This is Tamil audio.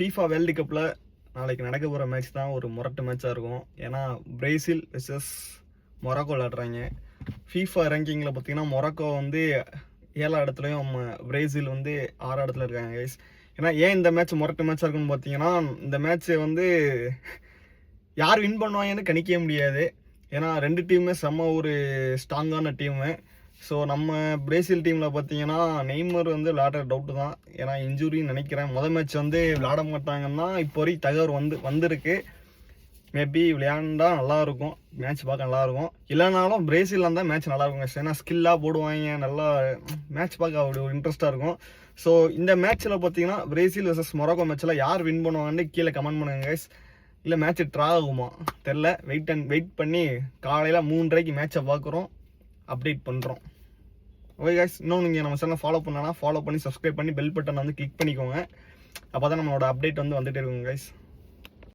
ஃபீஃபா வேர்ல்டு கப்பில் நாளைக்கு நடக்க போகிற மேட்ச் தான் ஒரு முரட்டு மேட்சாக இருக்கும். ஏன்னா பிரேசில் வெர்சஸ் மொராக்கோ விளையாடுறாங்க. ஃபீஃபா ரேங்கிங்கில் பார்த்தீங்கன்னா மொராக்கோ வந்து 7ஆம் இடத்துலையும் பிரேசில் வந்து 6ஆம் இடத்துல இருக்காங்க கைஸ். ஏன்னா ஏன் இந்த மேட்ச் முரட்டு மேட்சாக இருக்குன்னு பார்த்தீங்கன்னா, இந்த மேட்ச்சை வந்து யார் வின் பண்ணுவாங்கன்னு கணிக்கவே முடியாது. ஏன்னா ரெண்டு டீமுமே செம்ம ஒரு ஸ்ட்ராங்கான டீமு. ஸோ நம்ம பிரேசில் டீமில் பார்த்தீங்கன்னா நெய்மர் வந்து விளையாடுற டவுட்டு தான். ஏன்னா இன்ஜுரின்னு நினைக்கிறேன். முதல் மேட்ச் வந்து விளையாட மாட்டாங்கன்னா இப்போ வரைக்கும் தகவல் வந்திருக்கு. மேபி விளையாண்டா நல்லாயிருக்கும், மேட்ச் பார்க்க நல்லாயிருக்கும். இல்லைனாலும் பிரேசில் இருந்தால் மேட்ச் நல்லாயிருக்கும். ஏன்னா ஸ்கில்லாக போடுவாங்க, நல்லா மேட்ச் பார்க்க அப்படி ஒரு இன்ட்ரெஸ்ட்டாக இருக்கும். ஸோ இந்த மேட்ச்சில் பார்த்தீங்கன்னா பிரேசில் வர்சஸ் மொராக்கோ மேட்ச்சில் யார் வின் பண்ணுவாங்கன்னு கீழே கமெண்ட் பண்ணுங்க கைஸ். இல்லை மேட்ச் ட்ரா ஆகுமா தெரில. வெயிட் பண்ணி காலையில் 3:30 மேட்ச்சை பார்க்குறோம், அப்டேட் பண்ணுறோம். ஓகே கைஸ், இன்னும் நீங்கள் நம்ம சேனலை ஃபாலோ பண்ணலாம், ஃபாலோ பண்ணி சப்ஸ்கிரைப் பண்ணி பெல் பட்டனை வந்து கிளிக் பண்ணிக்கோங்க. அப்போ தான் நம்மளோட அப்டேட் வந்து வந்துகிட்டே இருக்குங்க கைஸ்.